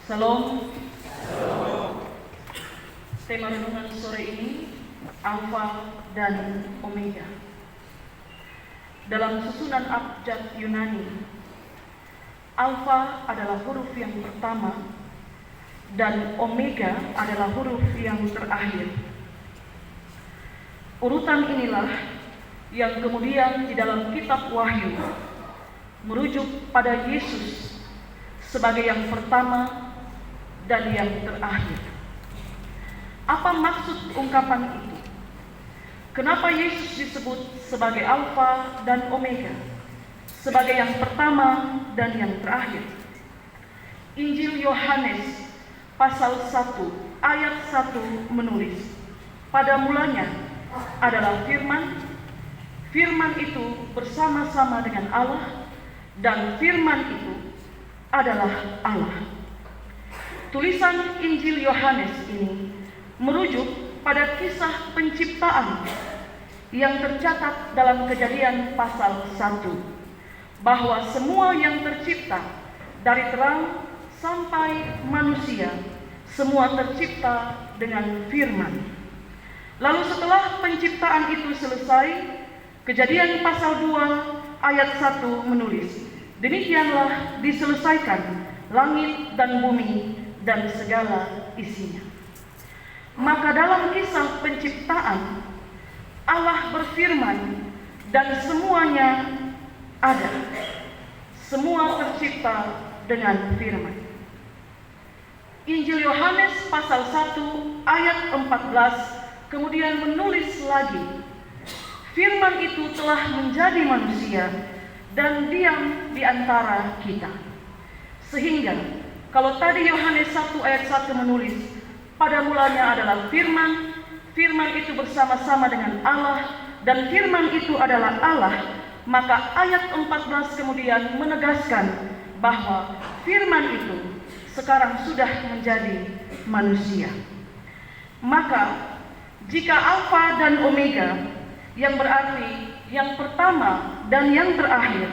Salam. Tema renungan sore ini, Alfa dan Omega. Dalam susunan abjad Yunani, Alfa adalah huruf yang pertama dan Omega adalah huruf yang terakhir. Urutan inilah yang kemudian di dalam kitab Wahyu merujuk pada Yesus sebagai yang pertama dan yang terakhir. Apa maksud ungkapan itu? Kenapa Yesus disebut sebagai Alfa dan Omega, sebagai yang pertama dan yang terakhir? Injil Yohanes pasal 1 ayat 1 menulis, pada mulanya adalah firman, firman itu bersama-sama dengan Allah, dan firman itu adalah Allah. Tulisan Injil Yohanes ini merujuk pada kisah penciptaan yang tercatat dalam Kejadian pasal 1, bahwa semua yang tercipta dari terang sampai manusia, semua tercipta dengan firman. Lalu setelah penciptaan itu selesai, Kejadian pasal 2 ayat 1 menulis, demikianlah diselesaikan langit dan bumi dan segala isinya. Maka dalam kisah penciptaan, Allah berfirman dan semuanya ada. Semua tercipta dengan firman. Injil Yohanes pasal 1 ayat 14 kemudian menulis lagi, firman itu telah menjadi manusia dan diam di antara kita. Sehingga kalau tadi Yohanes 1 ayat 1 menulis, pada mulanya adalah firman, firman itu bersama-sama dengan Allah, dan firman itu adalah Allah, maka ayat 14 kemudian menegaskan bahwa firman itu sekarang sudah menjadi manusia. Maka jika Alfa dan Omega, yang berarti yang pertama dan yang terakhir,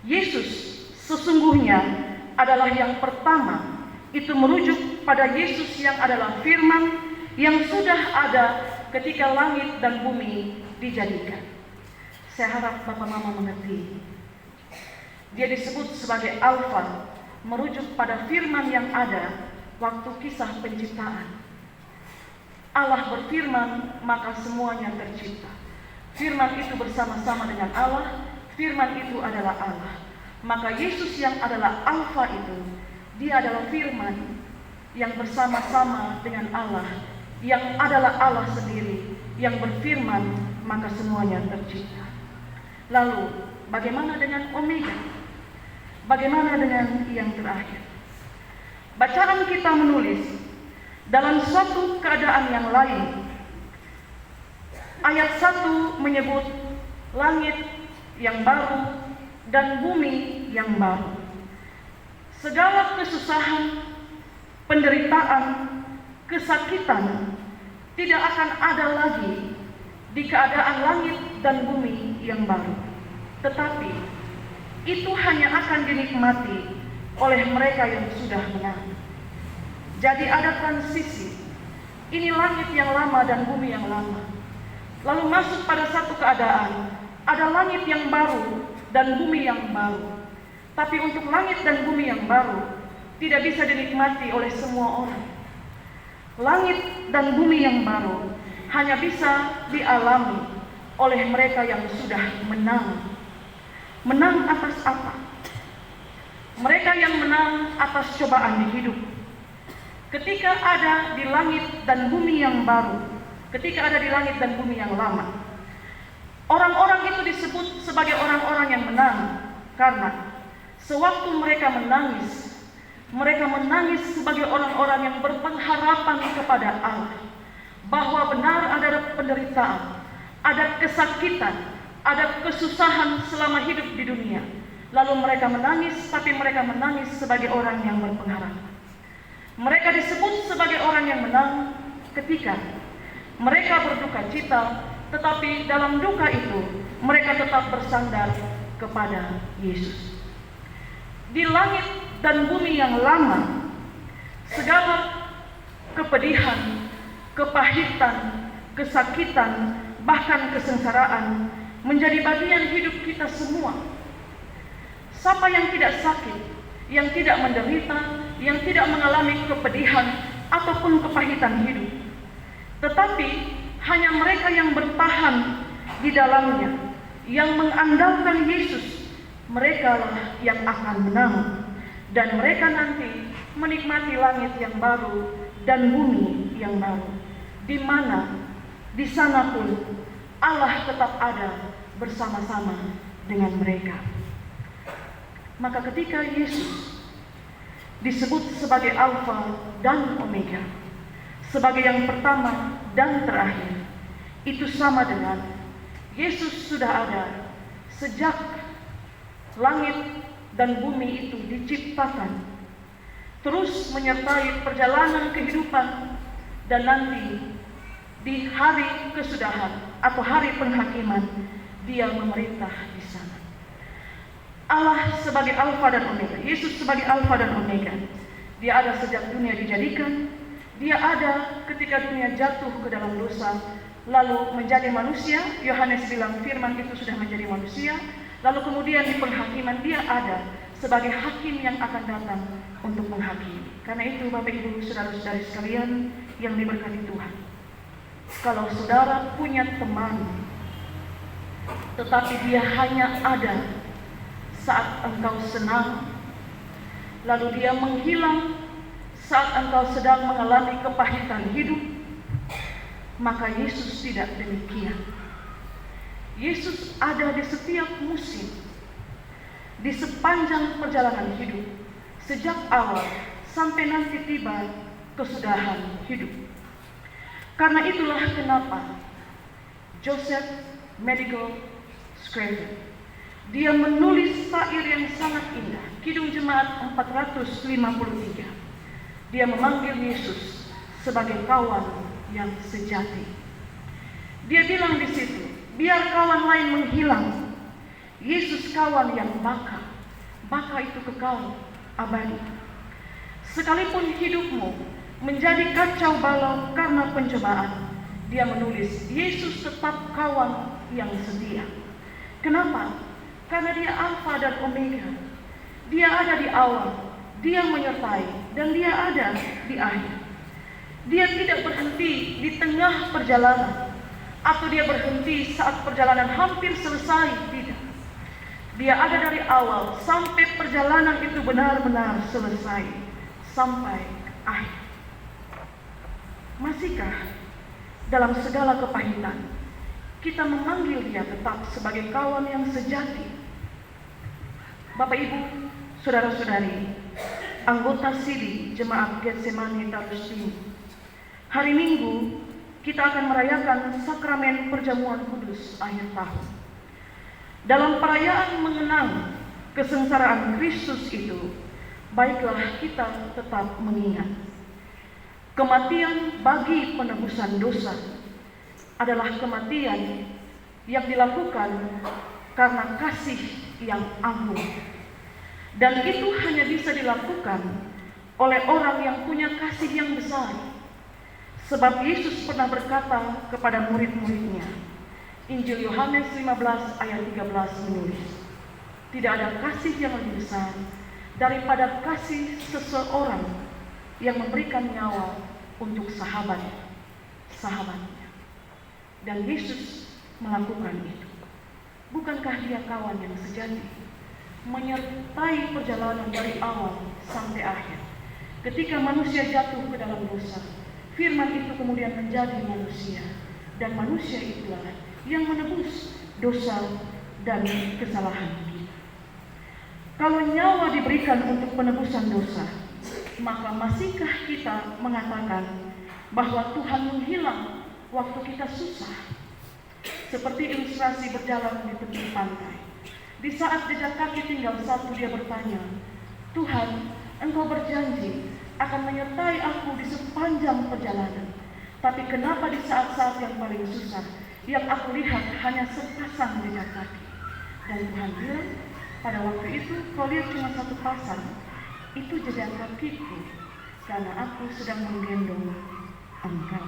Yesus sesungguhnya adalah yang pertama, itu merujuk pada Yesus yang adalah firman yang sudah ada ketika langit dan bumi dijadikan. Saya harap Bapak Mama mengerti. Dia disebut sebagai Alfa, merujuk pada firman yang ada waktu kisah penciptaan. Allah berfirman, maka semuanya tercipta. Firman itu bersama-sama dengan Allah, firman itu adalah Allah. Maka Yesus yang adalah Alfa itu, dia adalah firman yang bersama-sama dengan Allah, yang adalah Allah sendiri, yang berfirman, maka semuanya tercipta. Lalu, bagaimana dengan Omega? Bagaimana dengan yang terakhir? Bacaan kita menulis, dalam suatu keadaan yang lain, ayat 1 menyebut langit yang baru dan bumi yang baru. Segala kesusahan, penderitaan, kesakitan tidak akan ada lagi di keadaan langit dan bumi yang baru. Tetapi itu hanya akan dinikmati oleh mereka yang sudah menang. Jadi ada transisi. Ini langit yang lama dan bumi yang lama. Lalu masuk pada satu keadaan, ada langit yang baru dan bumi yang baru. Tapi untuk langit dan bumi yang baru tidak bisa dinikmati oleh semua orang. Langit dan bumi yang baru hanya bisa dialami oleh mereka yang sudah menang. Menang atas apa? Mereka yang menang atas cobaan di hidup. Ketika ada di langit dan bumi yang baru, ketika ada di langit dan bumi yang lama, orang-orang itu disebut sebagai orang-orang yang menang karena sewaktu mereka menangis sebagai orang-orang yang berpengharapan kepada Allah, bahwa benar ada penderitaan, ada kesakitan, ada kesusahan selama hidup di dunia. Lalu mereka menangis, tapi mereka menangis sebagai orang yang berpengharapan. Mereka disebut sebagai orang yang menang ketika mereka berduka cita, tetapi dalam duka itu mereka tetap bersandar kepada Yesus. Di langit dan bumi yang lama, segala kepedihan, kepahitan, kesakitan, bahkan kesengsaraan menjadi bagian hidup kita semua. Siapa yang tidak sakit, yang tidak menderita, yang tidak mengalami kepedihan ataupun kepahitan hidup? Tetapi hanya mereka yang bertahan di dalamnya, yang mengandalkan Yesus, merekalah yang akan menang. Dan mereka nanti menikmati langit yang baru dan bumi yang baru, di mana di sana pun Allah tetap ada bersama-sama dengan mereka. Maka ketika Yesus disebut sebagai Alfa dan Omega, sebagai yang pertama dan terakhir, itu sama dengan Yesus sudah ada sejak langit dan bumi itu diciptakan, terus menyertai perjalanan kehidupan, dan nanti di hari kesudahan atau hari penghakiman Dia memerintah di sana. Allah sebagai Alfa dan Omega, Yesus sebagai Alfa dan Omega. Dia ada sejak dunia dijadikan, Dia ada ketika dunia jatuh ke dalam dosa, lalu menjadi manusia. Yohanes bilang firman itu sudah menjadi manusia. Lalu kemudian di penghakiman Dia ada sebagai hakim yang akan datang untuk menghakimi. Karena itu Bapak Ibu saudara-saudari sekalian yang diberkati Tuhan, kalau saudara punya teman, tetapi dia hanya ada saat engkau senang, lalu dia menghilang saat engkau sedang mengalami kepahitan hidup, maka Yesus tidak demikian. Yesus ada di setiap musim, di sepanjang perjalanan hidup, sejak awal sampai nanti tiba kesudahan hidup. Karena itulah kenapa Joseph Medical Scriven, dia menulis syair yang sangat indah, Kidung Jemaat 453. Dia memanggil Yesus sebagai kawan yang sejati. Dia bilang di situ, biar kawan lain menghilang, Yesus kawan yang baka. Baka itu kekal, abadi. Sekalipun hidupmu menjadi kacau balau karena pencobaan, dia menulis, Yesus tetap kawan yang setia. Kenapa? Karena dia Alfa dan Omega. Dia ada di awal, dia menyertai, dan dia ada di akhir. Dia tidak berhenti di tengah perjalanan, atau dia berhenti saat perjalanan hampir selesai. Tidak. Dia ada dari awal sampai perjalanan itu benar-benar selesai, sampai akhir. Masihkah dalam segala kepahitan kita memanggil dia tetap sebagai kawan yang sejati? Bapak Ibu, saudara-saudari, anggota SIDI Jemaat Getsemani Tarustin, hari Minggu kita akan merayakan sakramen perjamuan kudus akhir tahun. Dalam perayaan mengenang kesengsaraan Kristus itu, baiklah kita tetap mengingat kematian bagi penebusan dosa adalah kematian yang dilakukan karena kasih yang agung. Dan itu hanya bisa dilakukan oleh orang yang punya kasih yang besar. Sebab Yesus pernah berkata kepada murid-muridnya, Injil Yohanes 15 ayat 13 menulis, tidak ada kasih yang lebih besar daripada kasih seseorang yang memberikan nyawa untuk sahabatnya. Dan Yesus melakukan itu. Bukankah dia kawan yang sejati, menyertai perjalanan dari awal sampai akhir? Ketika manusia jatuh ke dalam dosa, firman itu kemudian menjadi manusia, dan manusia itulah yang menebus dosa dan kesalahan kita. Kalau nyawa diberikan untuk penebusan dosa, maka masihkah kita mengatakan bahwa Tuhan menghilang waktu kita susah? Seperti ilustrasi berjalan di tepi pantai. Di saat jejak kaki tinggal satu, dia bertanya, Tuhan, Engkau berjanji akan menyertai aku di sepanjang perjalanan. Tapi kenapa di saat-saat yang paling susah, yang aku lihat hanya sepasang jejak kaki? Dan Tuhan bilang, pada waktu itu kau lihat cuma satu pasang, itu jejak kakiku, karena aku sedang menggendong engkau.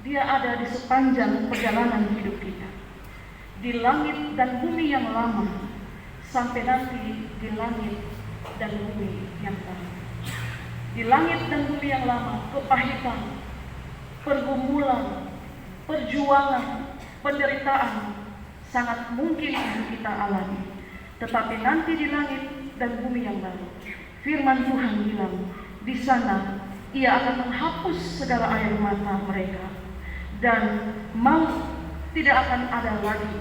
Dia ada di sepanjang perjalanan hidup kita, di langit dan bumi yang lama, sampai nanti di langit dan bumi yang baru. Di langit dan bumi yang lama, kepahitan, pergumulan, perjuangan, penderitaan sangat mungkin untuk kita alami. Tetapi nanti di langit dan bumi yang baru, firman Tuhan bilang, di sana Ia akan menghapus segala air mata mereka, dan maut tidak akan ada lagi.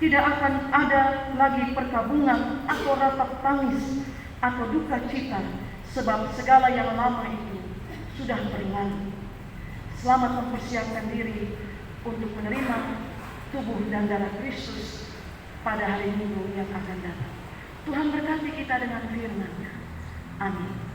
Tidak akan ada lagi perkabungan atau ratap tangis atau duka cita, sebab segala yang lama itu sudah berlalu. Selamat mempersiapkan diri untuk menerima tubuh dan darah Kristus pada hari Minggu yang akan datang. Tuhan berkati kita dengan firman-Nya. Amin.